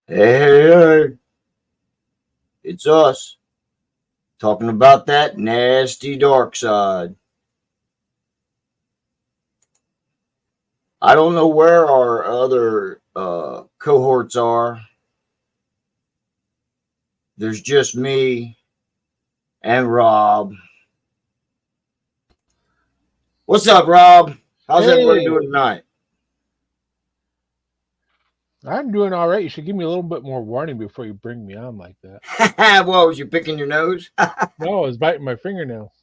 Hey, it's us talking about that nasty dark side. I don't know where our other cohorts are. There's just me and Rob. What's up, Rob? How's everybody Hey, doing tonight? I'm doing all right. You should give me a little bit more warning before you bring me on like that. What was you picking your nose? No, I was biting my fingernail.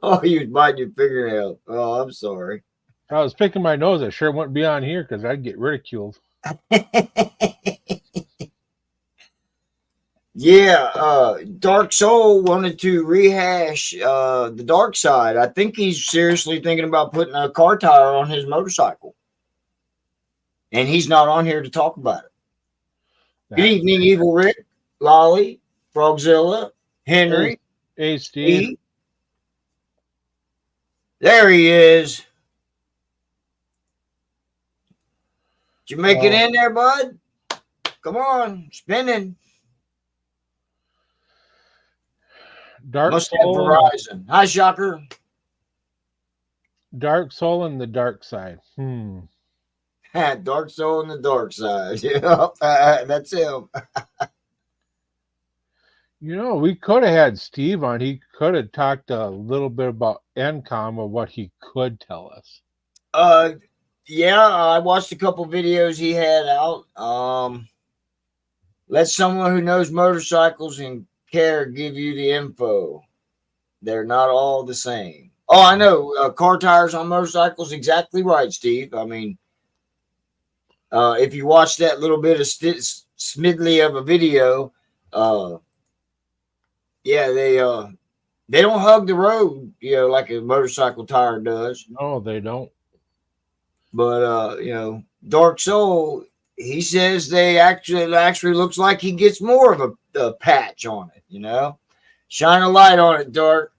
Oh, you was biting your fingernail. Oh, I'm sorry. If I was picking my nose, I sure wouldn't be on here because I'd get ridiculed. Yeah, Dark Soul wanted to rehash the dark side. I think he's seriously thinking about putting a car tire on his motorcycle, and he's not on here to talk about it. Good That evening, Evil Rick, Lolly, Frogzilla, hey, Henry, hey, Steve. Steve. There he is. Did you make it Oh, in there, bud? Come on, spinning. dark Must have soul and Verizon. Hi, Shocker. the dark side. Dark Soul and the Dark Side. Yep, that's him. We could have had Steve on. He could have talked a little bit about NCOM or what he could tell us. Uh, yeah, I watched a couple videos he had out. Let someone who knows motorcycles and care give you the info. They're not all the same. Oh, I know. Car tires on motorcycles, exactly right, Steve. I mean, if you watch that little bit of smidley of a video, uh, yeah, they don't hug the road, like a motorcycle tire does. No, they don't. But Dark Soul, he says they actually looks like he gets more of a patch on it. Shine a light on it, Dark.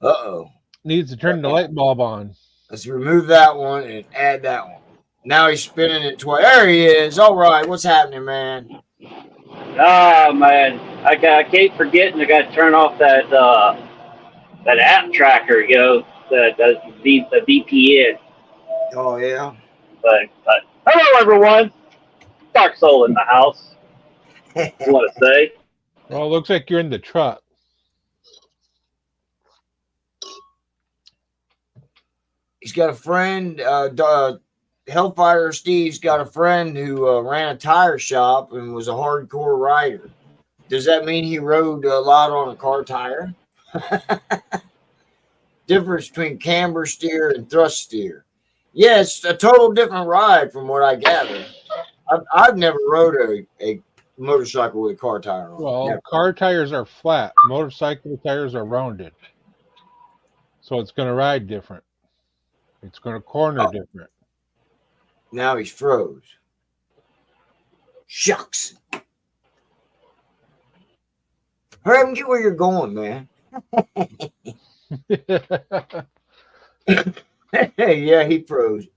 Uh-oh. Needs to turn the light bulb on. Let's remove that one and add that one. Now he's spinning it twice. There he is. All right, what's happening, man? Oh man, I keep forgetting I got to turn off that app tracker, the VPN. Oh yeah. But hello everyone, Dark Soul in the house. I want to say, Well, it looks like you're in the truck. He's got a friend. Hellfire Steve's got a friend who ran a tire shop and was a hardcore rider. Does that mean he rode a lot on a car tire? Difference between camber steer and thrust steer. Yeah, it's a total different ride from what I gather. I've never rode a motorcycle with a car tire on it. Well, Never. car tires are flat. Motorcycle tires are rounded. So it's going to ride different. It's going to corner Oh, different. now he's froze. Shucks. Hurry up and get where you're going, man. Yeah, he froze.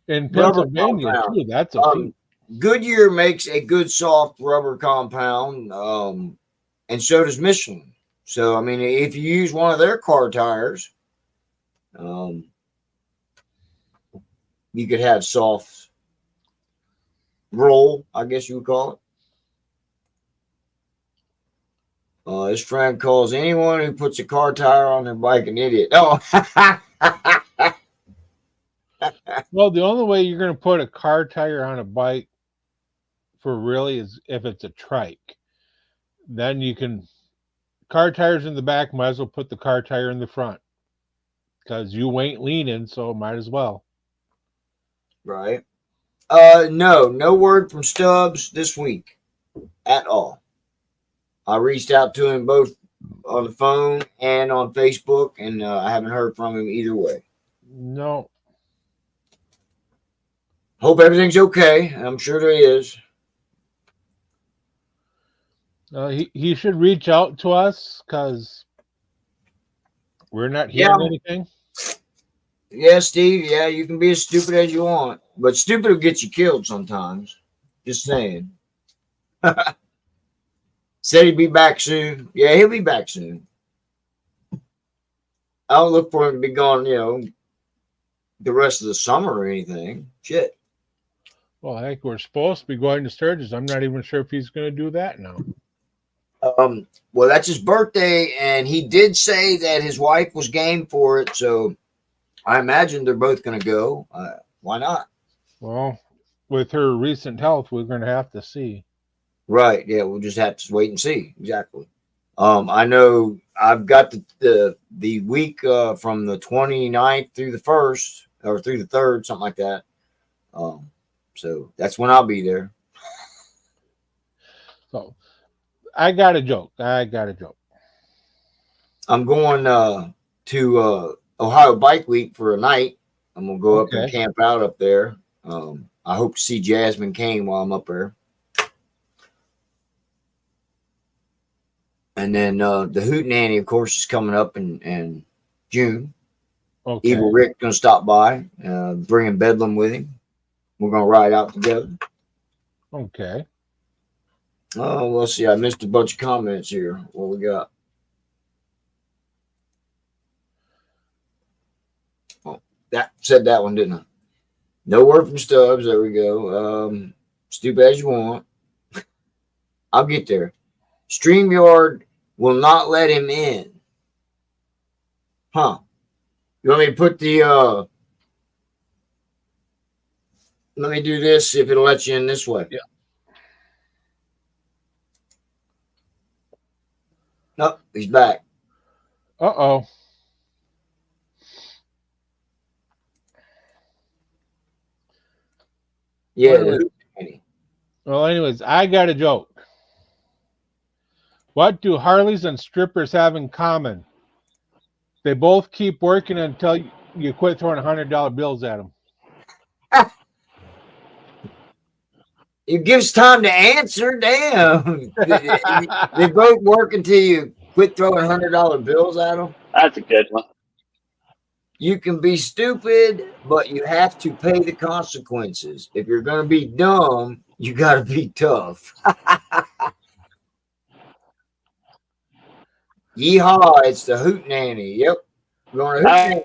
In Rubber Pennsylvania, compound. too, that's a feat. Goodyear makes a good soft rubber compound, and so does Michelin. So, I mean, if you use one of their car tires, um, you could have soft roll, I guess you would call it. His friend calls anyone who puts a car tire on their bike an idiot. Oh, Well, the only way you're going to put a car tire on a bike for really is if it's a trike. Then you can, car tires in the back, might as well put the car tire in the front because you ain't leaning, so might as well. right. No word from Stubbs this week at all. I reached out to him both on the phone and on Facebook, and I haven't heard from him either way. No, Hope everything's okay. I'm sure there is. he should reach out to us because we're not Yeah, hearing anything. Yeah, Steve. Yeah, you can be as stupid as you want, but stupid will get you killed sometimes. Just saying. Said he'd be back soon. Yeah, he'll be back soon. I don't look for him to be gone, the rest of the summer or anything. Shit. Well, heck, we're supposed to be going to Sturgis. I'm not even sure if he's going to do that now. Well, that's his birthday, and he did say that his wife was game for it, so I imagine they're both going to go. Why not? Well, with her recent health, we're going to have to see. Right. Yeah, we'll just have to wait and see. Exactly. I know I've got the week from the 29th through the 1st or through the 3rd, something like that. So that's when I'll be there. So I got a joke. I'm going to Ohio Bike Week for a night. I'm gonna go up and Okay. camp out up there. I hope to see Jasmine Kane while I'm up there. And then the Hootenanny, of course, is coming up in June. Okay. Evil Rick's gonna stop by, bringing Bedlam with him. We're gonna ride out together. Okay. Oh, let's see. I missed a bunch of comments here. What we got? Oh, that said that one, didn't I? No word from Stubbs. There we go. Stupid as you want. I'll get there. StreamYard will not let him in. Huh. You want me to put the let me do this, see if it'll let you in this way. Yeah. Nope, he's back. Uh-oh. Yeah. Well, anyways, I got a joke. What do Harleys and strippers have in common? They both keep working until you quit throwing $100 bills at them. It gives time to answer. Damn. They both work until you quit throwing $100 bills at them. That's a good one. You can be stupid, but you have to pay the consequences. If you're going to be dumb, you got to be tough. Yeehaw, it's the Hootenanny. Yep. We're going to Hootenanny.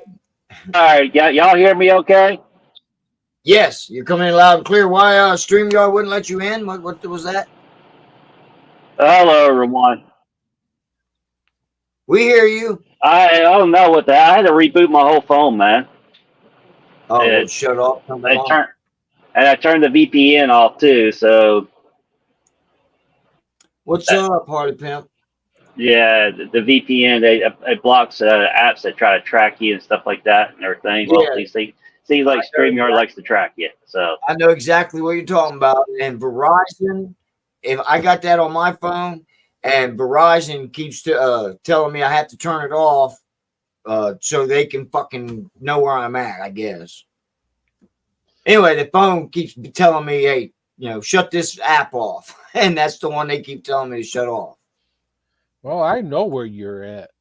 All right, y'all hear me okay? Yes, you're coming in loud and clear. Why StreamYard wouldn't let you in? What was that? Hello, everyone. We hear you. I don't know what the. I had to reboot my whole phone, man. Oh, it shut off. I turned the VPN off too. So what's up, Party Pimp? Yeah, the VPN it blocks apps that try to track you and stuff like that and everything. Yeah. Well, seems like StreamYard likes to track you. So I know exactly what you're talking about. And Verizon, if I got that on my phone, and Verizon keeps telling me I have to turn it off, so they can fucking know where I'm at, I guess. Anyway, the phone keeps telling me, hey, shut this app off. And that's the one they keep telling me to shut off. Well, I know where you're at.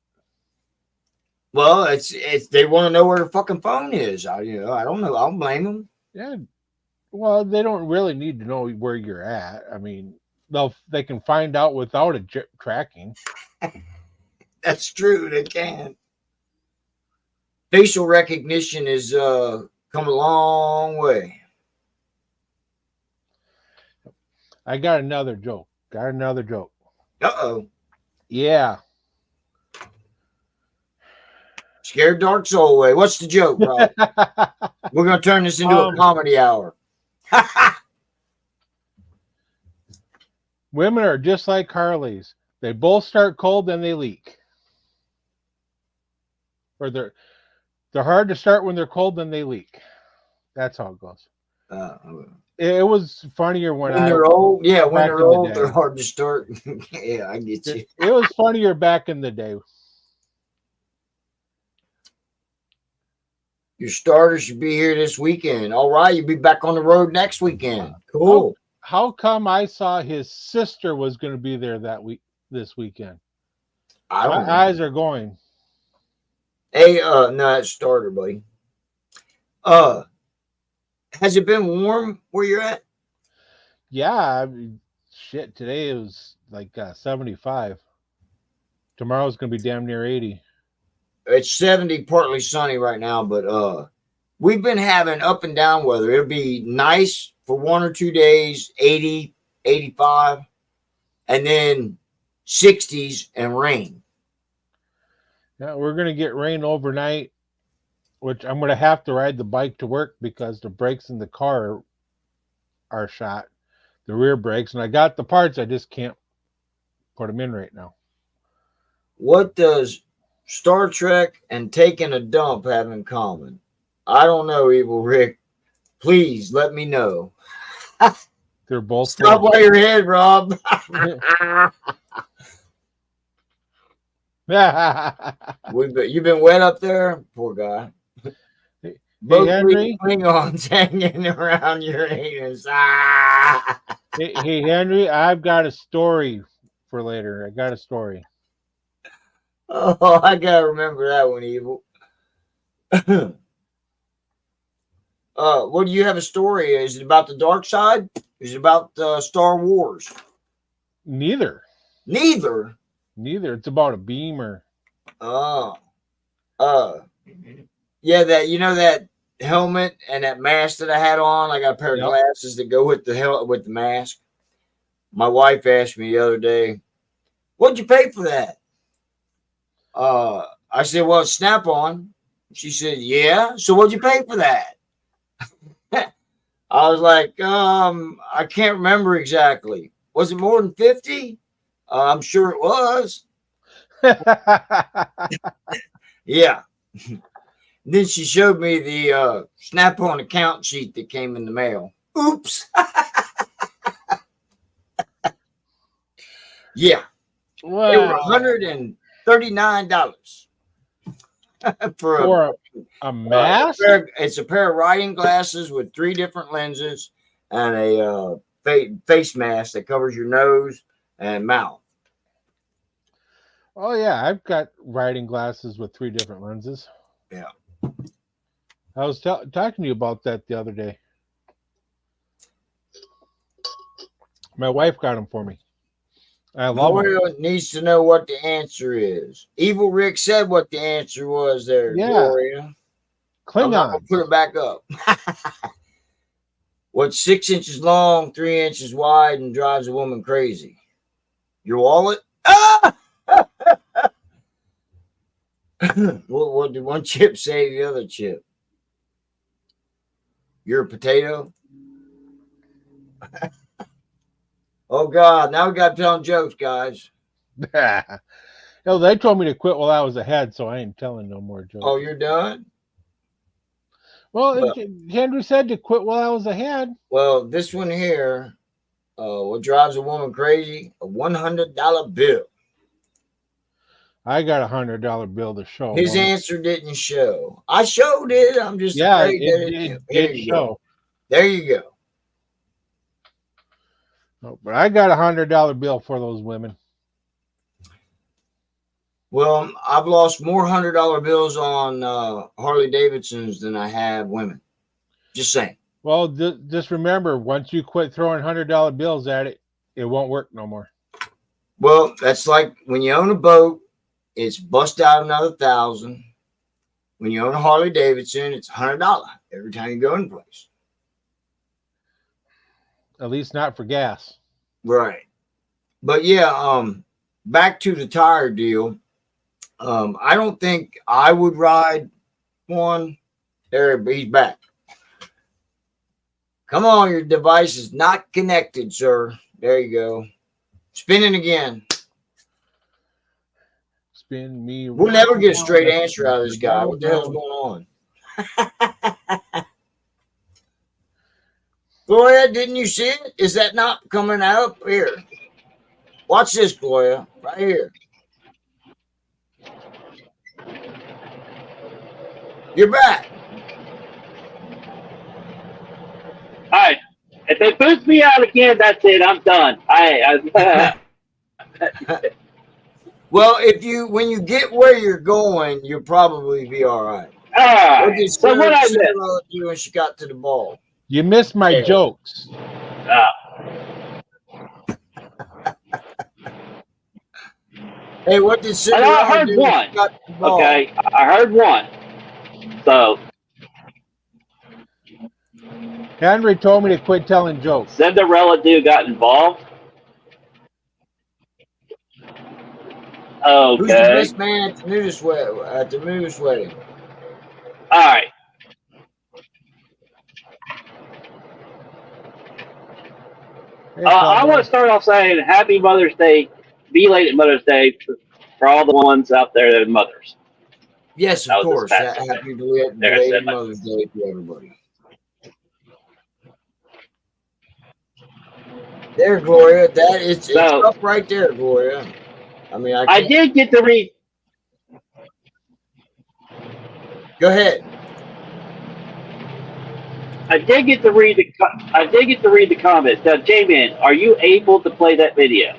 Well, it's they want to know where the fucking phone is. I don't know. I don't blame them. Yeah. Well, they don't really need to know where you're at. I mean, they can find out without a tracking. That's true. They can. Facial recognition is come a long way. I got another joke. Uh-oh. Yeah. Scared Dark Soul away. What's the joke, bro? We're going to turn this into a comedy hour. Women are just like Harleys. They both start cold, then they leak. Or they're hard to start when they're cold, then they leak. That's how it goes. It was funnier when they're old. Yeah, when they're old, they're hard to start. Yeah, I get you. It was funnier back in the day. Your starter should be here this weekend. All right, you'll be back on the road next weekend. Cool. How come I saw his sister was going to be there this weekend? I don't know. My eyes are going. Hey, no, it's starter, buddy. Has it been warm where you're at? Yeah, I mean, shit. Today it was like 75. Tomorrow's gonna be damn near 80. It's 70, partly sunny right now, but we've been having up and down weather. It'll be nice for 1 or 2 days, 80, 85, and then 60s and rain. Yeah, we're gonna get rain overnight, which I'm gonna have to ride the bike to work because the brakes in the car are shot, the rear brakes, and I got the parts. I just can't put them in right now. What does Star Trek and taking a dump have in common? I don't know, Evil Rick. Please let me know. They're both Stop while your head, Rob. You've been wet up there? Poor guy. Hey, Both Henry. Klingons hanging around your anus. Hey, Henry, I've got a story for later. I got a story. Oh, I gotta remember that one, Evil. What do you have a story? Is it about the dark side? Is it about Star Wars? Neither. Neither. It's about a beamer. Oh. Yeah, that helmet and that mask that I had on. I got a pair of glasses that go with the mask. My wife asked me the other day, "What'd you pay for that?" I said, "Well, Snap-on." She said, "Yeah. So what'd you pay for that?" I was like, I can't remember exactly. Was it more than 50? I'm sure it was. Yeah. Then she showed me the Snap-on account sheet that came in the mail. Oops. Yeah. Wow. They were $139 for a mask. It's a pair of riding glasses with 3 different lenses and a face mask that covers your nose and mouth. Oh yeah, I've got riding glasses with 3 different lenses. Yeah. I was talking to you about that the other day. My wife got them for me. I love them. Gloria needs to know what the answer is. Evil Rick said what the answer was there, Yeah. Gloria. Klingon. I'm not gonna put it back up. What's 6 inches long, 3 inches wide, and drives a woman crazy? Your wallet? Ah! What did one chip say to the other chip? You're a potato? Oh, God. Now we got to tell jokes, guys. No, they told me to quit while I was ahead, so I ain't telling no more jokes. Oh, you're done? Well, Henry said to quit while I was ahead. Well, this one here, what drives a woman crazy? A $100 bill. I got $100 bill to show. His answer didn't show. I showed it. I'm just afraid that it did show. There you go. Oh, but I got $100 bill for those women. Well, I've lost more $100 bills on Harley Davidsons than I have women. Just saying. Well, just remember, once you quit throwing $100 bills at it, it won't work no more. Well, that's like when you own a boat, it's bust out another $1,000. When you own a Harley Davidson, it's $100 every time you go in place. At least not for gas. Right. But yeah, back to the tire deal. I don't think I would ride one. There, he's back. Come on, your device is not connected, sir. There you go. Spinning again. Spin me. We'll never get a straight answer out of this guy. What the hell's going on? Gloria, didn't you see it? Is that not coming out? Here. Watch this, Gloria. Right here. You're back. All right. If they boost me out again, that's it. I'm done. Well, when you get where you're going, you'll probably be all right. All What right. did So what I missed? Cinderella do when she got to the ball? You missed my Yeah. jokes. Hey, what did I Cinderella heard do when one. she got to the ball? Okay, I heard one. So Henry told me to quit telling jokes. Cinderella dude got involved. Who's the Okay. best man at the nudist wedding? All right. Hey, I want to start off saying Happy Mother's Day, belated Mother's Day for all the ones out there that are mothers. Yes, That of was this course. past Sunday. Happy There, belated Mother's Day to everybody. There, Gloria. It's up right there, Gloria. I mean, I did get to read. Go ahead. I did get to read the comments. Now, J-Man, are you able to play that video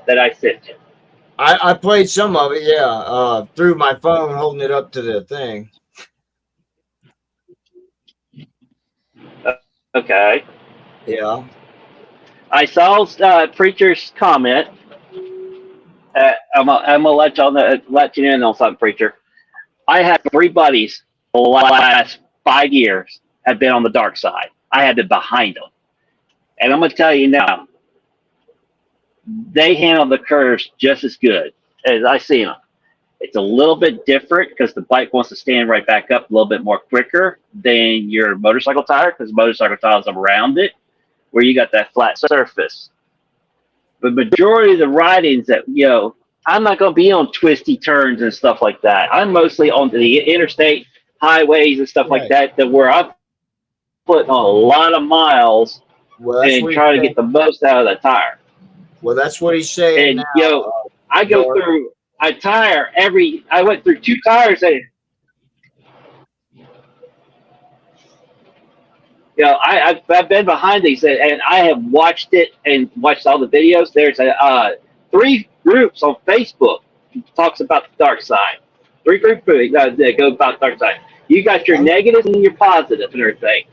that I sent you? I played some of it, yeah, through my phone, holding it up to the thing. Okay. Yeah. I saw Preacher's comment. I'm gonna let you in on something, Preacher. I have 3 buddies the last 5 years have been on the dark side. I have been behind them, and I'm gonna tell you now, they handle the curves just as good as I see them. It's a little bit different because the bike wants to stand right back up a little bit more quicker than your motorcycle tire, because motorcycle tires around it, where you got that flat surface. But majority of the ridings that, I'm not going to be on twisty turns and stuff like that. I'm mostly on the interstate highways and stuff like that where I'm putting on a lot of miles and trying to get the most out of that tire. Well, that's what he's saying And, now. I go through a tire I went through 2 tires that, I've been behind these and I have watched it and watched all the videos. There's 3 groups on Facebook that talks about the dark side. 3 groups that go about the dark side. You got your negatives and your positives and everything.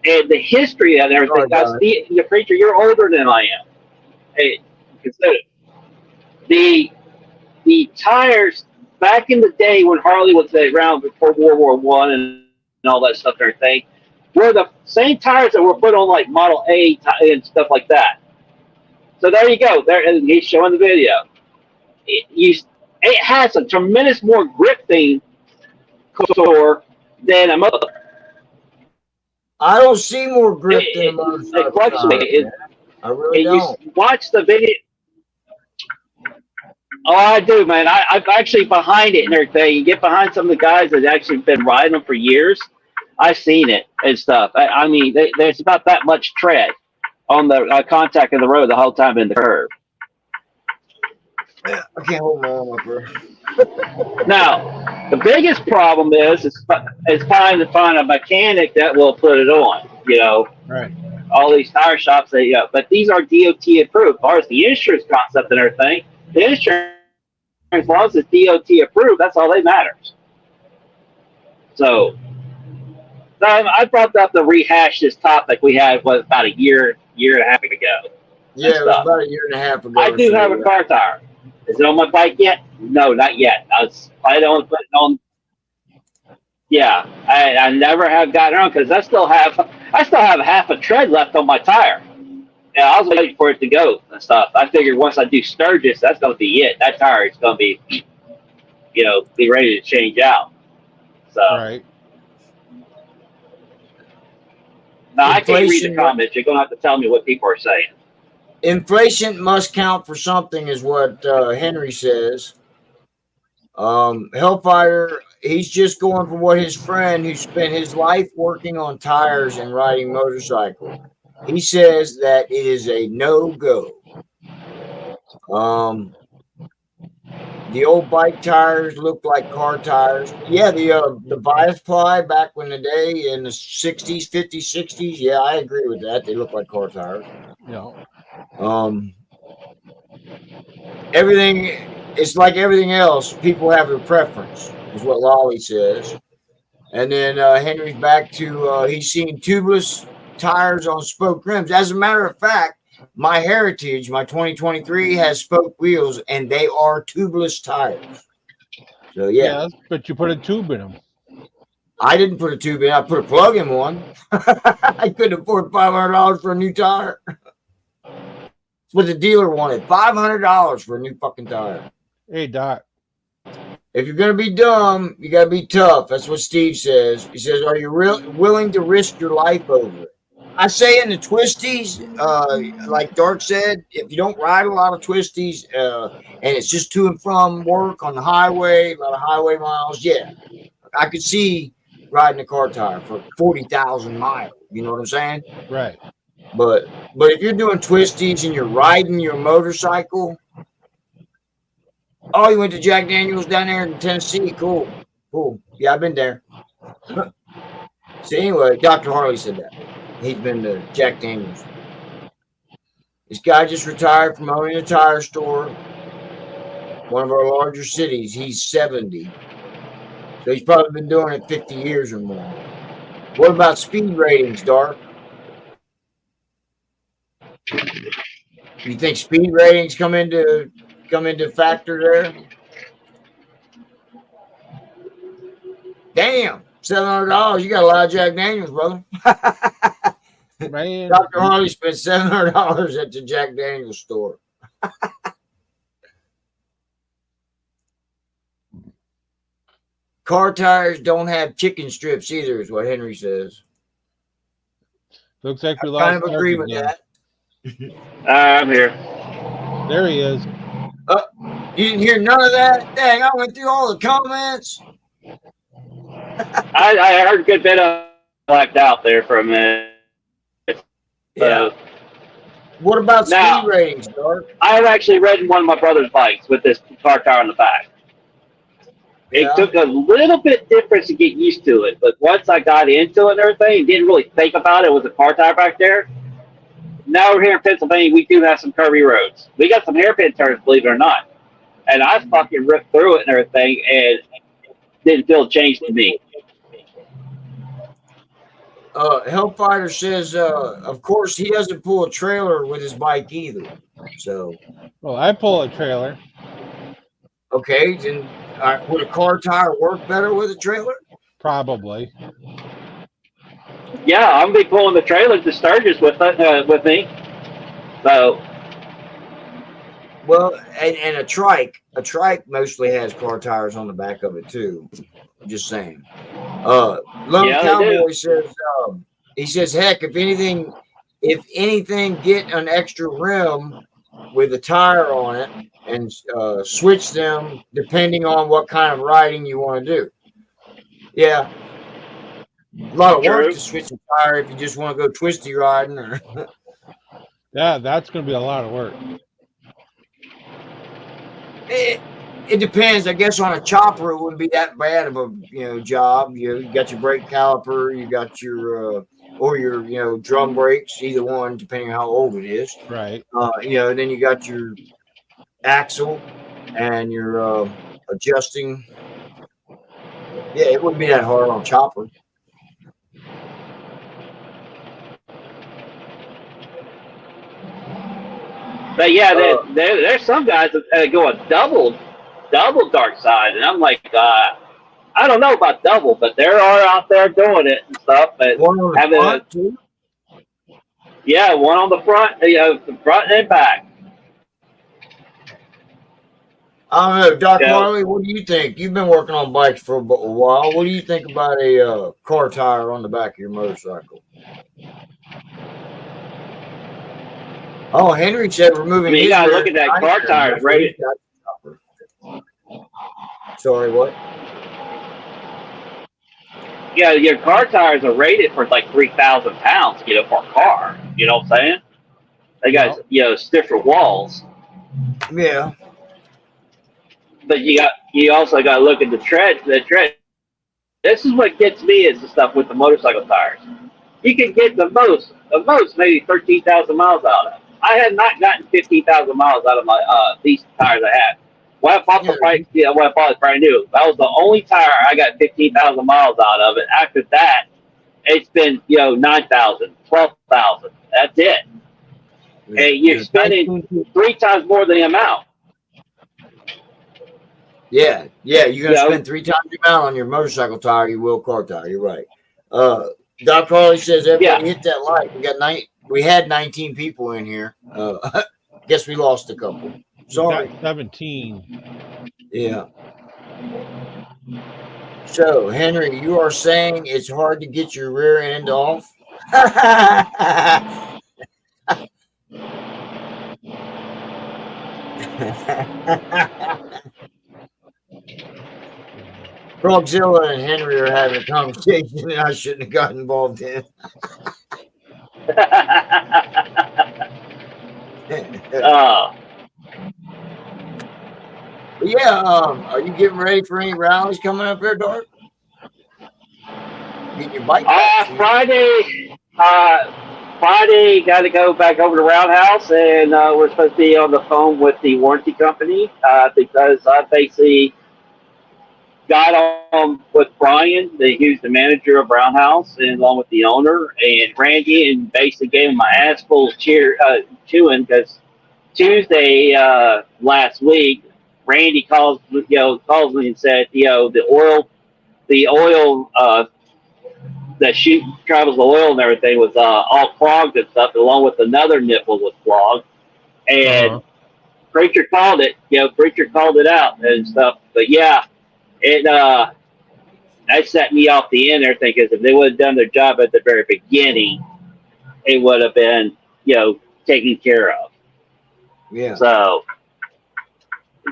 And the history of everything. The Preacher, you're older than I am. Hey, consider the tires back in the day when Harley was around before World War I and all that stuff and everything were the same tires that were put on like Model A and stuff like that. So there you go. There, and he's showing the video. It has a tremendous more grip thing than a motor. I don't see more grip than a motorcycle. It fluctuates. I really don't. You watch the video. Oh, I do, man. I'm actually behind it and everything. You get behind some of the guys that actually been riding them for years. I've seen it and stuff. I mean, there's about that much tread on the contact of the road the whole time in the curve. I can't hold my arm up here. Now, the biggest problem is trying to find a mechanic that will put it on. Right. All these tire shops, but these are DOT approved. As far as the insurance concept and everything, the insurance, as long as it's DOT approved, that's all that matters. So, I brought up the rehash this topic we had about a year and a half ago. Yeah, it was about a year and a half ago. I do have a car tire. Is it on my bike yet? No, not yet. I don't put it on. Yeah, I never have gotten around because I still have half a tread left on my tire. Yeah, I was waiting for it to go and stuff. I figured once I do Sturgis, that's going to be it. That tire is going to be, be ready to change out. So. Right. Now, I can't read the comments. You're going to have to tell me what people are saying. Inflation must count for something, is what Henry says. Hellfire, he's just going for what his friend who spent his life working on tires and riding motorcycle. He says that it is a no-go. The old bike tires look like car tires. Yeah, the bias ply back in the day in the 60s, 50s, 60s. Yeah, I agree with that. They look like car tires. Everything, it's like everything else. People have a preference, is what Lolly says. And then Henry's back to he's seen tubeless tires on spoke rims. As a matter of fact, my Heritage, my 2023, has spoke wheels, and they are tubeless tires. So yeah, Yes, but you put a tube in them. I didn't put a tube in. I put a plug in one. I couldn't afford $500 for a new tire. That's what the dealer wanted. $500 for a new fucking tire. Hey, Doc. If you're gonna be dumb, you gotta be tough. That's what Steve says. He says, "Are you willing to risk your life over it?" I say in the twisties, like Dark said, if you don't ride a lot of twisties, and it's just to and from work on the highway, a lot of highway miles, yeah, I could see riding a car tire for 40,000 miles. You know what I'm saying? Right. But if you're doing twisties and you're riding your motorcycle, oh, you went to Jack Daniels down there in Tennessee? Cool. Yeah, I've been there. So anyway, Dr. Harley said that. He's been to Jack Daniels. This guy just retired from owning a tire store, one of our larger cities. He's 70. So he's probably been doing it 50 years or more. What about speed ratings, Dark? You think speed ratings come into factor there? Damn, $700. You got a lot of Jack Daniels, brother. Man. Dr. Harley spent $700 at the Jack Daniels store. Car tires don't have chicken strips either, is what Henry says. Looks like we I lost kind of agree with again. that. I'm here. There he is. You didn't hear none of that? Dang, I went through all the comments. I heard a good bit of blacked out there for a minute. Yeah. What about speed ratings, Dark? I have actually ridden one of my brother's bikes with this car tire on the back. Yeah. It took a little bit different to get used to it, but once I got into it and everything, didn't really think about it with a car tire back there. Now we're here in Pennsylvania, we do have some curvy roads. We got some hairpin turns, believe it or not. And I fucking ripped through it and everything, and didn't feel a change to me. Hellfighter says, of course, he doesn't pull a trailer with his bike either. So, well, I pull a trailer. Okay, then would a car tire work better with a trailer? Probably. Yeah, I'm gonna be pulling the trailer to Sturgis with me. So. Well, and a trike mostly has car tires on the back of it too. I'm just saying. Lone Cowboy says he says, heck, if anything, get an extra rim with a tire on it and switch them depending on what kind of riding you want to do. Yeah. A lot of work to switch a tire if you just want to go twisty riding. Or yeah, that's going to be a lot of work. It depends. I guess on a chopper, it wouldn't be that bad of a job. You got your brake caliper, you got your or your drum brakes, either one, depending on how old it is. Right. Then you got your axle and your adjusting. Yeah, it wouldn't be that hard on a chopper. But yeah, there's some guys that go a double dark side, and I'm like, I don't know about double, but there are out there doing it and stuff. But one on the front too? Yeah, one on the front, the front and back. I don't know, Doc Harley, what do you think? You've been working on bikes for a while. What do you think about a car tire on the back of your motorcycle? Oh, Henry said removing. You gotta look at that car tire, right? Sorry, what? Yeah, your car tires are rated for like 3,000 pounds, for a car. You know what I'm saying? They got stiffer walls. Yeah. But you also got to look at the tread. This is what gets me is the stuff with the motorcycle tires. You can get the most maybe 13,000 miles out of it. I have not gotten 15,000 miles out of my these tires I have. when I bought the price, when I bought it brand new, that was the only tire I got 15,000 miles out of it. After that, it's been 9,000, 12,000. That's it. And you're spending 3 times more than the amount. Yeah, you're gonna spend 3 times the amount on your motorcycle tire you will car tire. You're right. Doc Harley says everybody hit that like. We had 19 people in here. Guess we lost a couple. Sorry. 17. Yeah. So, Henry, you are saying it's hard to get your rear end off? Frogzilla and Henry are having a conversation that I shouldn't have got involved in. Are you getting ready for any rallies coming up here, Dark? Getting your bike back? Friday, got to go back over to Roundhouse, and we're supposed to be on the phone with the warranty company because I basically got on with Brian, who's the manager of Roundhouse, and along with the owner, and Randy, and basically gave him my ass full of chewing because Tuesday last week, Randy calls me and said, the oil that travels the oil and everything was all clogged and stuff, along with another nipple was clogged. And Preacher called it, Preacher called it out and stuff. But yeah, that set me off the end there, because if they would have done their job at the very beginning, it would have been, taken care of. Yeah. So,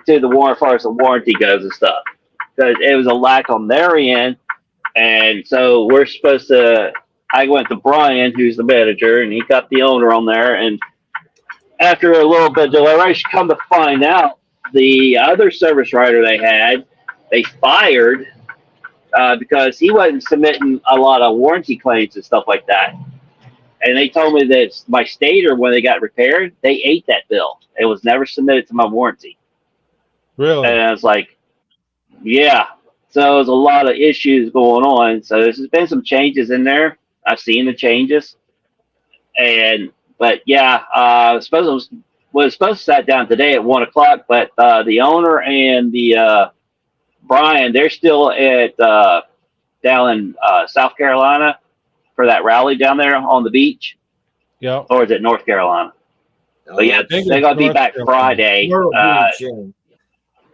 to the as far as the warranty goes and stuff, because it was a lack on their end. And so we're supposed to, I went to Brian, who's the manager, and he got the owner on there. And after a little bit of deliberation, come to find out, the other service writer they fired because he wasn't submitting a lot of warranty claims and stuff like that. And they told me that my stator, when they got repaired, they ate that bill. It was never submitted to my warranty. Really? And I was like, yeah. So there's a lot of issues going on. So there's been some changes in there. I've seen the changes. But yeah, I was supposed to sit down today at 1 o'clock, but the owner and the Brian, they're still at down in South Carolina for that rally down there on the beach. Yeah. Or is it North Carolina? But yeah, they're going to be back Friday.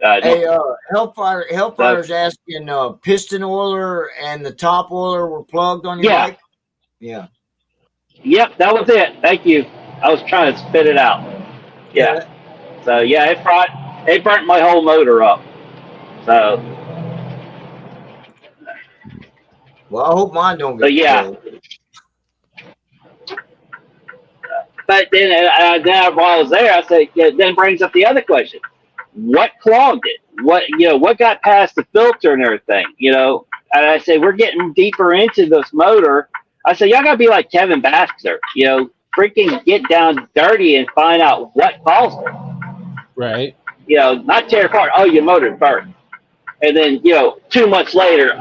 Hey, Hellfire's asking, piston oiler and the top oiler were plugged on your bike? Yeah. Yep, that was it. Thank you. I was trying to spit it out. Yeah. So yeah, it burnt my whole motor up. So. Well, I hope mine don't get. But yeah. But then, while I was there, I said, then brings up the other question: what clogged it? What got past the filter and everything? And I said, we're getting deeper into this motor. I said, y'all gotta be like Kevin Baxter, freaking get down dirty and find out what caused it. Right. Not tear apart. Oh, your motor burnt, and then 2 months later,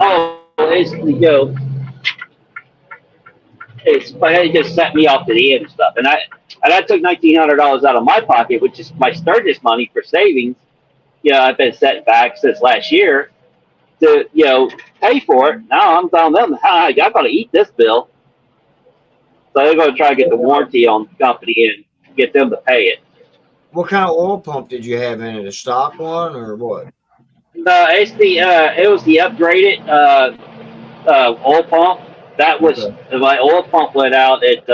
it just set me off to the end and stuff. And I took $1,900 out of my pocket, which is my Sturgis money for savings. I've been set back since last year to pay for it. Now I'm telling them, I got to eat this bill. So they're going to try to get the warranty on the company and get them to pay it. What kind of oil pump did you have in it? A stock one or what? No, it was the upgraded oil pump. That was my oil pump went out at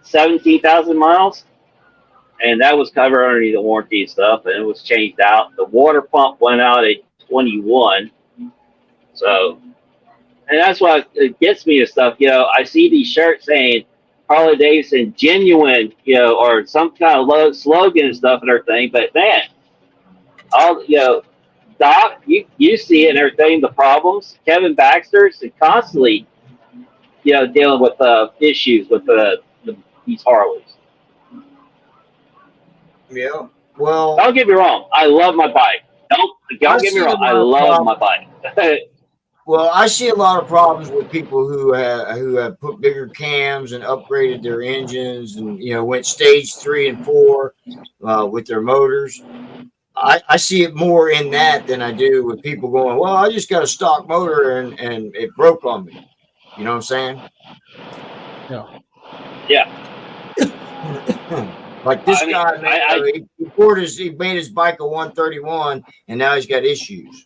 17,000 miles, and that was covered underneath the warranty and stuff, and it was changed out. The water pump went out at 21. So, and that's why it gets me to stuff. I see these shirts saying Harley Davidson genuine, or some kind of slogan and stuff and everything. But man, Doc, you see it and everything, the problems. Kevin Baxter's constantly, dealing with issues with these Harleys. Yeah. Well, Don't get me wrong. I love my bike. Don't get me see a wrong. I lot of love my problems. bike. Well, I see a lot of problems with people who have put bigger cams and upgraded their engines, and went stage 3 and 4 with their motors. I see it more in that than I do with people going, well, I just got a stock motor and it broke on me. You know what I'm saying? Yeah. Yeah. Like this I mean, guy, man, he made his bike a 131, and now he's got issues.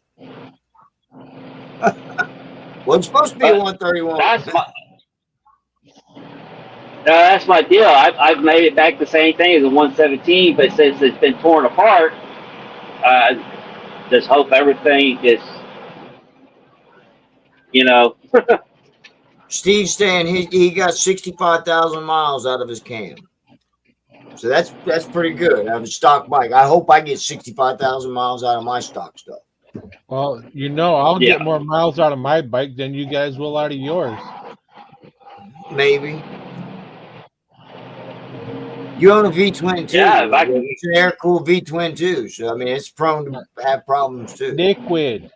Well, it's supposed to be a 131. That's my deal. I've made it back the same thing as a 117, but since it's been torn apart, just hope everything is, Steve's saying he got 65,000 miles out of his cam. So that's pretty good out of a stock bike. I hope I get 65,000 miles out of my stock stuff. Well, I'll get more miles out of my bike than you guys will out of yours. Maybe. You own a V-twin too. Yeah, it's an air-cooled V-twin too. So I mean, it's prone to have problems too. Liquid.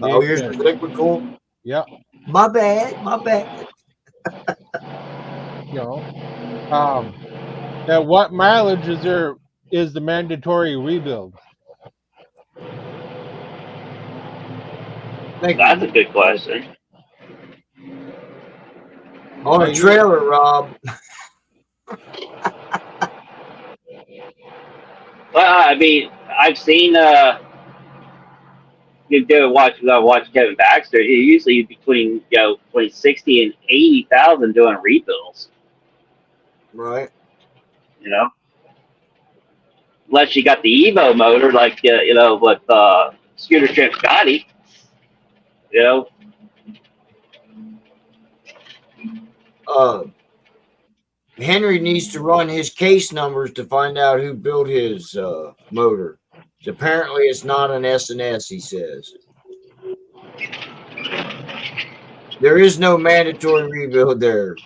Oh, yours is liquid cooled? Yep. My bad. Now what mileage is the mandatory rebuild? That's a good question. On a trailer, Rob. Well, I mean, I've seen watch Kevin Baxter. He usually between 60 and 80,000 doing rebuilds. Right. Unless you got the Evo motor, like with Scooter Trip Scotty. Henry needs to run his case numbers to find out who built his motor. So apparently, it's not an S&S, he says. There is no mandatory rebuild there.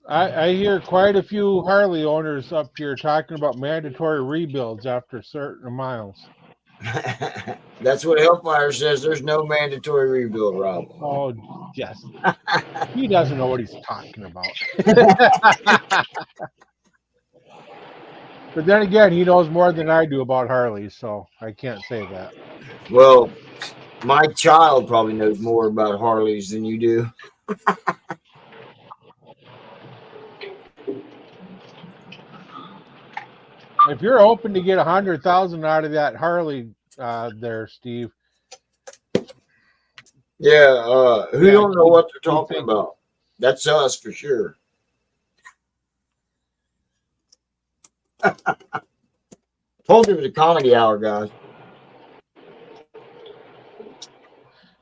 I hear quite a few Harley owners up here talking about mandatory rebuilds after certain miles. That's what Hellfire says. There's no mandatory rebuild, Rob. Oh, yes. He doesn't know what he's talking about. But then again, he knows more than I do about Harleys, so I can't say that. Well, my child probably knows more about Harleys than you do. If you're hoping to get 100,000 out of that Harley there, Steve. Yeah, who don't know what they're talking about? That's us for sure. Told you it was a comedy hour, guys.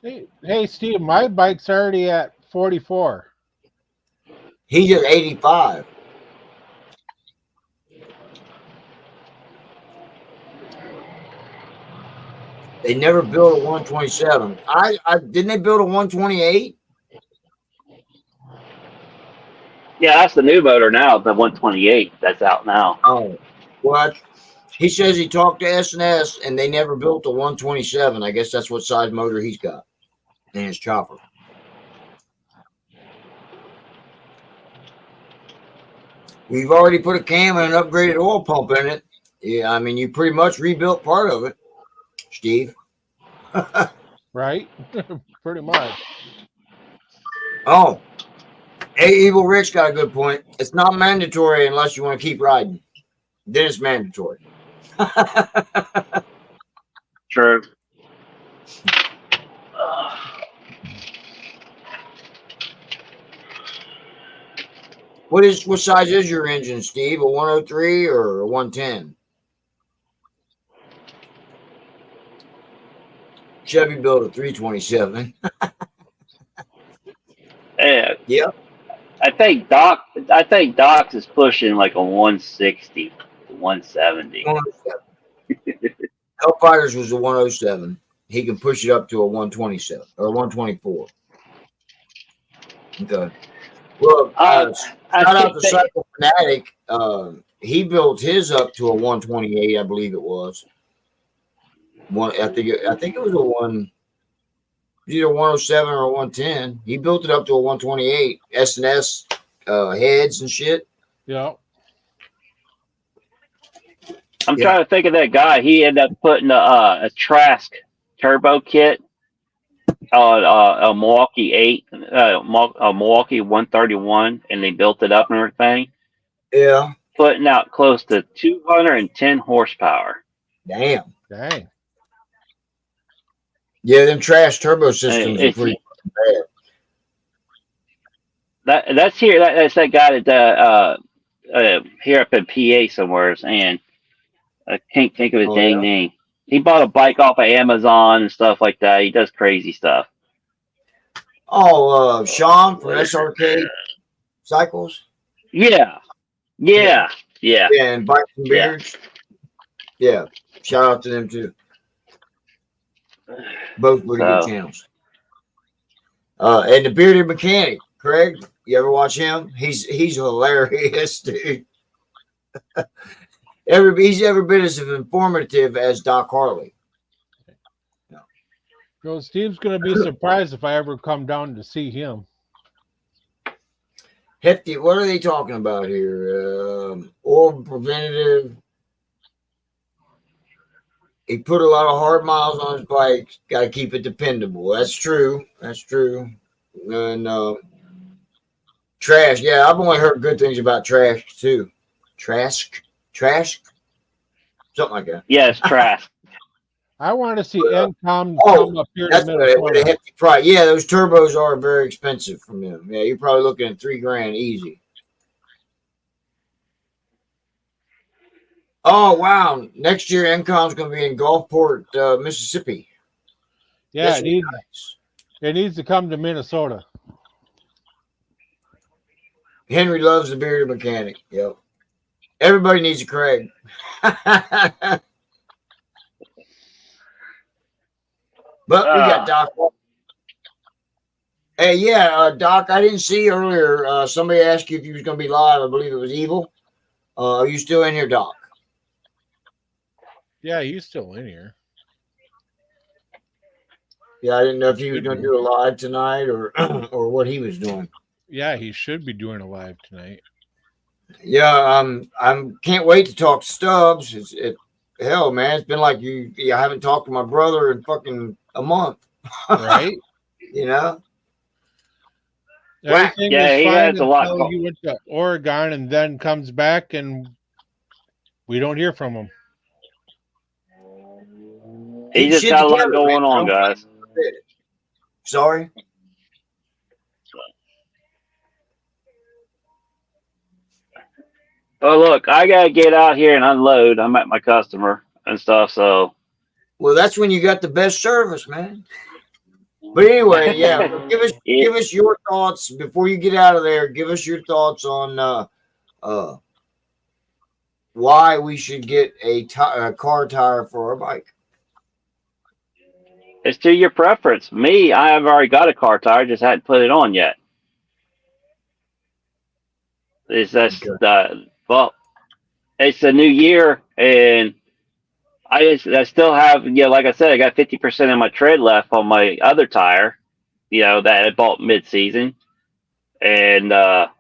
Hey, Steve, my bike's already at 44. He's at 85. They never built a 127. I didn't they build a 128? Yeah, that's the new motor now, the 128 that's out now. Oh, what? He says he talked to S&S and they never built a 127. I guess that's what size motor he's got in his chopper. We've already put a cam and an upgraded oil pump in it. Yeah, I mean, you pretty much rebuilt part of it, Steve. Right? Pretty much. Oh, hey, Evil Rich got a good point. It's not mandatory unless you want to keep riding. Then it's mandatory. True. What size is your engine, Steve? A 103 or a 110? Chevy built a 327. Yeah. Yep. I think Doc's is pushing like a 160, 170. 107. Hellfighters was a 107. He can push it up to a 127 or 124. Okay. Well, shout out to Cycle Fanatic. he built his up to a 128, I believe it was. I think it was a one, either 107 or a 110. He built it up to a 128 S&S heads and shit. Yeah. I'm trying to think of that guy. He ended up putting a Trask turbo kit on a Milwaukee 8, a Milwaukee 131, and they built it up and everything, Yeah. putting out close to 210 horsepower. Damn. Dang. Yeah, them trash turbo systems are pretty bad. That's that guy that here up in PA somewhere, and I can't think of his dang name. He bought a bike off of Amazon and stuff like that. He does crazy stuff. Oh, Sean from SRK Cycles. Yeah. And Bikes and Beards. Yeah. Shout out to them too. Both pretty good channels. And the Bearded Mechanic, Craig. You ever watch him? He's hilarious, dude. He's every bit as informative as Doc Harley. Well, Steve's going to be surprised if I ever come down to see him. Hefty, what are they talking about here? Oil preventative. He put a lot of hard miles on his bike. Got to keep it dependable. That's true. And trash. Yeah, I've only heard good things about trash too. Trash, something like that. Yeah, it's trash. I want to see NCOM come up here to Minnesota. Hefty price. Yeah, those turbos are very expensive from them. Yeah, you're probably looking at $3,000 easy. Oh wow! Next year, NCOM's going to be in Gulfport, Mississippi. Yeah, it needs to come to Minnesota. Henry loves the Bearded Mechanic. Yep. Everybody needs a Craig. But we got Doc. Hey, yeah, Doc, I didn't see earlier. Somebody asked you if you was going to be live. I believe it was Evil. Are you still in here, Doc? Yeah, he's still in here. Yeah, I didn't know if he was going to do a live tonight or or what he was doing. Yeah, he should be doing a live tonight. Yeah, I'm can't wait to talk to Stubbs. Hell, man, it's been like I haven't talked to my brother in fucking a month. Right? You know? Everything he has a lot. He went to Oregon and then comes back and we don't hear from him. He just got a lot going on, guys. Sorry? Oh, look, I got to get out here and unload. I'm at my customer and stuff, so. Well, that's when you got the best service, man. But anyway, yeah, give us your thoughts before you get out of there. Give us your thoughts on why we should get a car tire for our bike. It's to your preference. Me, I have already got a car tire, just hadn't put it on yet. It's a new year, and I still have, like I said, I got 50% of my tread left on my other tire, that I bought mid-season, and but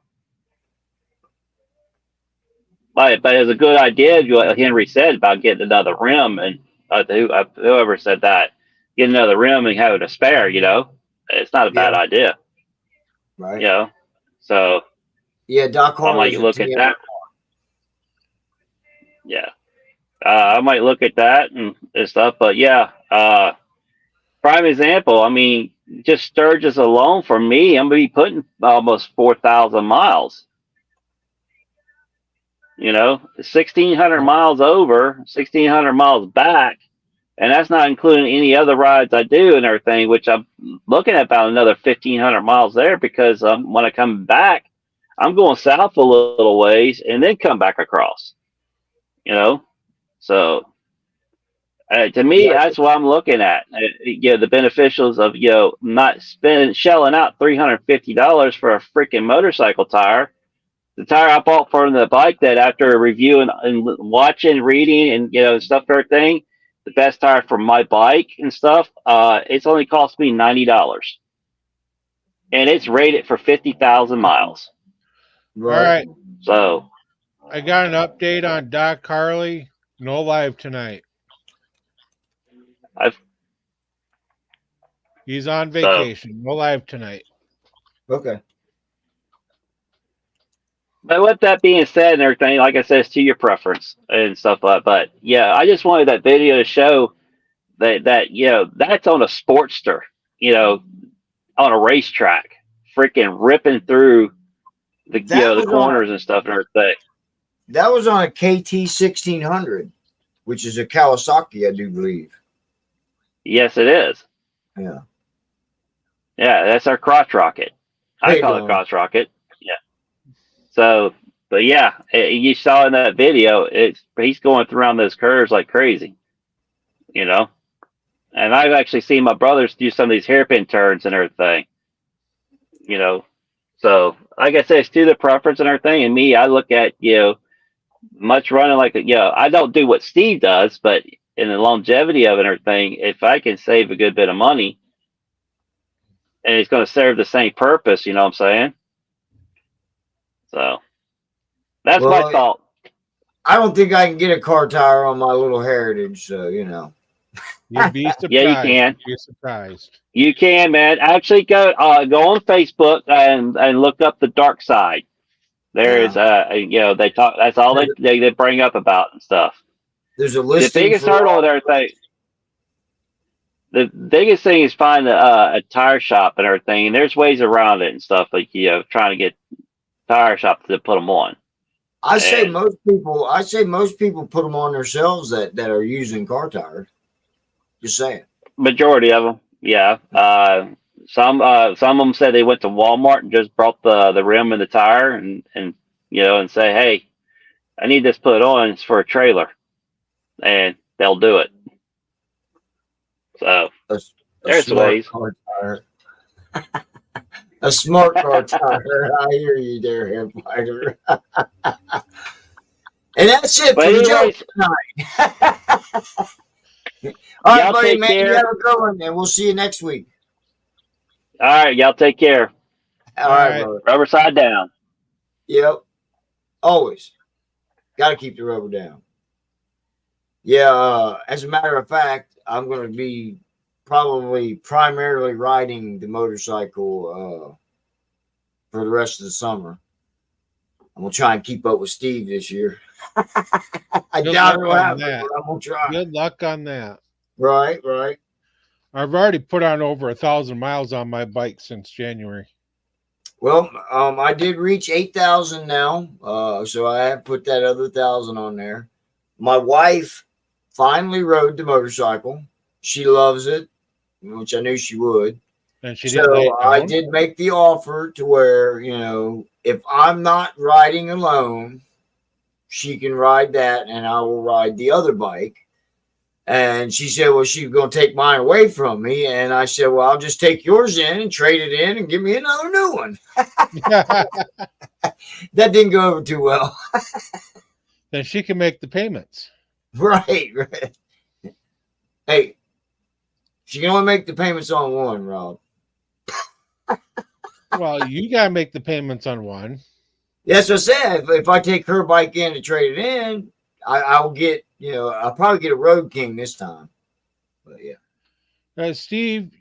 it was a good idea, what Henry said about getting another rim, and whoever said that, get another rim and have it a spare, it's not a bad idea, right? So yeah, Doc I might look at that. Yeah. I might look at that and stuff, but prime example, I mean, just Sturgis alone for me, I'm going to be putting almost 4,000 miles. 1,600 miles over, 1,600 miles back, and that's not including any other rides I do and everything, which I'm looking at about another 1,500 miles there because when I come back, I'm going south a little ways and then come back across. So to me, that's what I'm looking at. The beneficials of not shelling out $350 for a freaking motorcycle tire the tire I bought for the bike that after reviewing and watching, reading, and stuff, everything, the best tire for my bike and stuff, it's only cost me $90, and it's rated for 50,000 miles. All right. So I got an update on Doc Harley. No live tonight. He's on vacation. No live tonight. Okay. But with that being said and everything, like I said, it's to your preference and stuff like that. But yeah, I just wanted that video to show that that's on a Sportster, on a racetrack, freaking ripping through the the corners and stuff and everything. That was on a KT 1600, which is a Kawasaki, I do believe. Yes, it is. Yeah. Yeah, that's our crotch rocket. I call it crotch rocket. Yeah. So, but yeah, you saw in that video, he's going around those curves like crazy, And I've actually seen my brothers do some of these hairpin turns and everything, So, like I said, it's to the preference and everything. And me, I look at, much running like, I don't do what Steve does, but in the longevity of it and everything, if I can save a good bit of money and it's going to serve the same purpose, you know what I'm saying? So that's my thought. I don't think I can get a car tire on my little Heritage, so You'd be surprised. Yeah, you can. You'd be surprised. You can, man. Actually, go on Facebook and look up the dark side. There is, they talk. That's all they bring up about and stuff. There's a list. The biggest hurdle with everything. The biggest thing is find a tire shop and everything, and there's ways around it and stuff, like trying to get tire shop to put them on. I say most people put them on themselves that are using car tires. Just saying. Majority of them, yeah. Some of them said they went to Walmart and just brought the rim and the tire and say, hey, I need this put on. It's for a trailer, and they'll do it. So there's ways. A smart car tire. I hear you there, Headfighter. And that's it for the joke tonight. All right, buddy, man. You have a good one, and we'll see you next week. All right, y'all take care. All right, brother. Rubber side down. Yep. Always. Got to keep the rubber down. Yeah, as a matter of fact, I'm going to be primarily riding the motorcycle for the rest of the summer. I'm going to try and keep up with Steve this year. I doubt it'll happen, but I'm going to try. Good luck on that. Right. I've already put on over 1,000 miles on my bike since January. Well, I did reach 8,000 now, so I have put that other 1,000 on there. My wife finally rode the motorcycle. She loves it, which I knew she would. And she so I did make the offer to where, if I'm not riding alone, she can ride that and I will ride the other bike. And she said, well, she's going to take mine away from me. And I said, well, I'll just take yours in and trade it in and give me another new one. That didn't go over too well. Then she can make the payments. Right. Hey, she can only make the payments on one, Rob. Well, you got to make the payments on one. Yes, I said, if I take her bike in to trade it in, I'll get, I'll probably get a Road King this time. But yeah. Steve,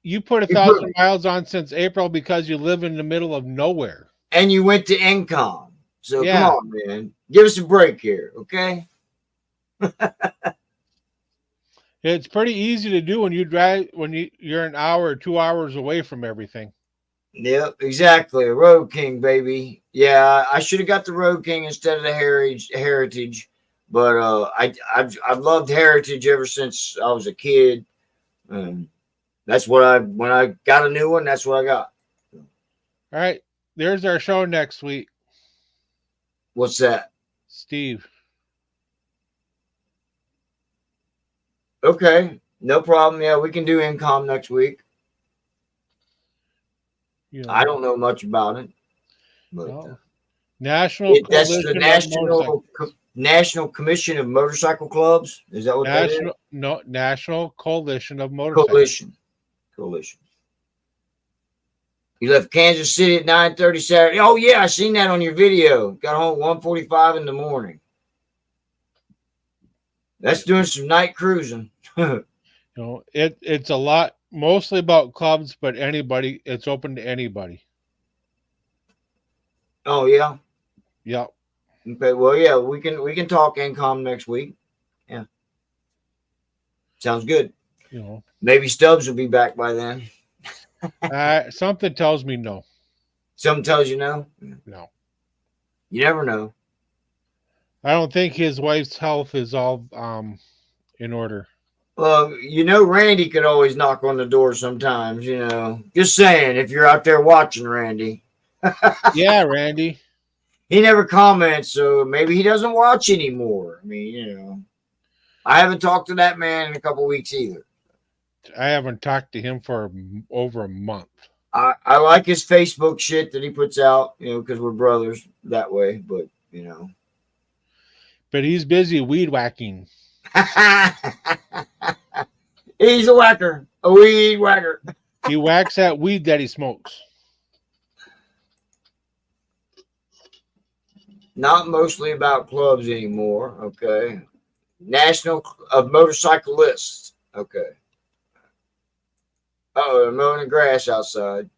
you put 1,000 miles on since April because you live in the middle of nowhere. And you went to Incom. So come on, man. Give us a break here, okay? It's pretty easy to do when you drive you're an hour or 2 hours away from everything. Yep, exactly. A Road King, baby. Yeah, I should have got the Road King instead of the Heritage. But I've loved Heritage ever since I was a kid. That's what when I got a new one, that's what I got. All right. There's our show next week. What's that? Steve. Okay. No problem. Yeah, we can do Incom next week. I don't know much about it. But National That's the Coalition of Motorcycle. National Commission of Motorcycle Clubs. Is that what that is? National Coalition of Motorcycle. Coalition. You left Kansas City at 9:30 Saturday. Oh yeah, I seen that on your video. Got home at 1:45 in the morning. That's doing some night cruising. It's a lot, mostly about clubs, but anybody. It's open to anybody. Oh yeah. Yep. Okay. Well, yeah, we can talk income next week. Yeah. Sounds good. Maybe Stubbs will be back by then. Something tells me no. Something tells you no? No. You never know. I don't think his wife's health is all in order. Well, Randy could always knock on the door sometimes, Just saying, if you're out there watching Randy. Yeah, Randy. He never comments, so maybe he doesn't watch anymore. I mean, I haven't talked to that man in a couple weeks either. I haven't talked to him for over a month. I like his Facebook shit that he puts out, because we're brothers that way, but, But he's busy weed whacking. He's a whacker, a weed whacker. He whacks that weed that he smokes. Not mostly about clubs anymore, okay? National of Motorcyclists, okay. Oh, they're mowing the grass outside.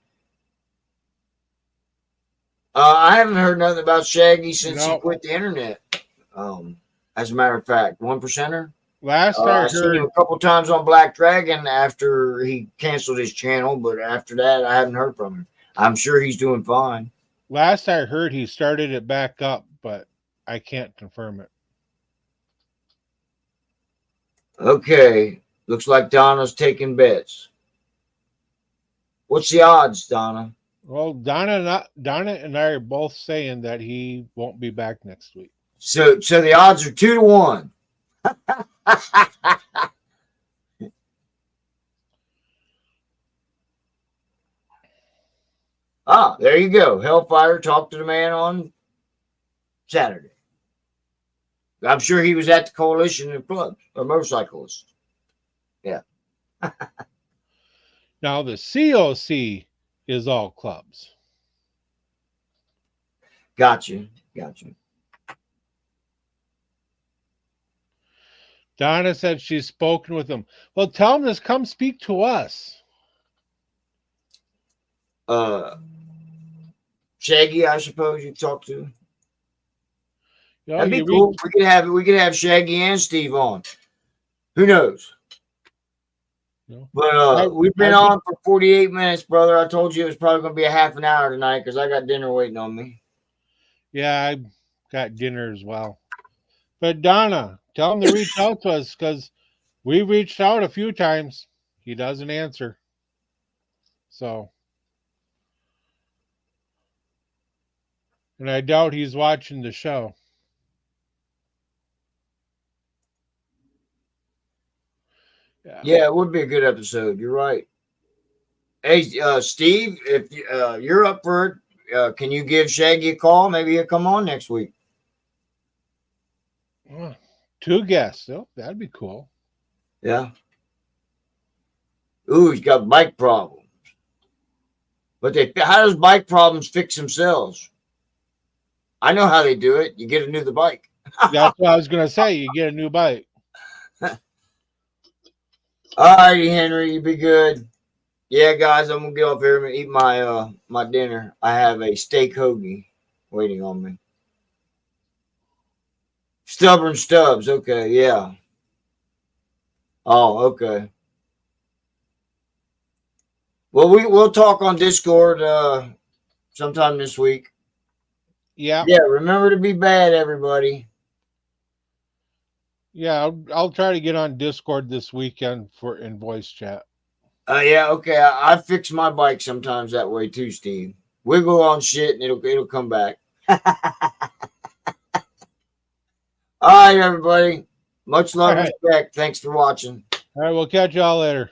I haven't heard nothing about Shaggy since he quit the internet. As a matter of fact, 1%er. Last I seen heard him a couple times on Black Dragon after he canceled his channel, but after that, I haven't heard from him. I'm sure he's doing fine. Last I heard, he started it back up, but I can't confirm it. Okay, looks like Donna's taking bets. What's the odds, Donna? Well, Donna and I are both saying that he won't be back next week. So the odds are 2-1. There you go. Hellfire talked to the man on Saturday. I'm sure he was at the Coalition of Clubs or Motorcyclists. Yeah. Now the COC is all clubs. Gotcha. Donna said she's spoken with him. Well, tell him to come speak to us. Shaggy, I suppose you talk to. That'd be cool. We could have Shaggy and Steve on. Who knows? But we've been on for 48 minutes, brother. I told you it was probably going to be a half an hour tonight because I got dinner waiting on me. Yeah, I got dinner as well. But Donna, tell him to reach out to us because we reached out a few times. He doesn't answer. So. And I doubt he's watching the show. Yeah, it would be a good episode. You're right. Hey, Steve, if you're up for it, can you give Shaggy a call? Maybe he'll come on next week. 2 guests. Oh, that'd be cool. Yeah. Ooh, he's got bike problems. But how does bike problems fix themselves? I know how they do it. You get a new bike. That's what I was going to say. You get a new bike. All righty, Henry, you be good. Yeah, guys, I'm gonna get off here and eat my dinner. I have a steak hoagie waiting on me. Stubborn Stubbs, okay, yeah. Oh, okay. Well, we'll talk on Discord sometime this week. Yeah. Yeah, remember to be bad, everybody. Yeah, I'll try to get on Discord this weekend in voice chat. Yeah, okay. I fix my bike sometimes that way too, Steve. Wiggle on shit and it'll come back. All right, everybody. Much love and respect. Thanks for watching. All right, we'll catch y'all later.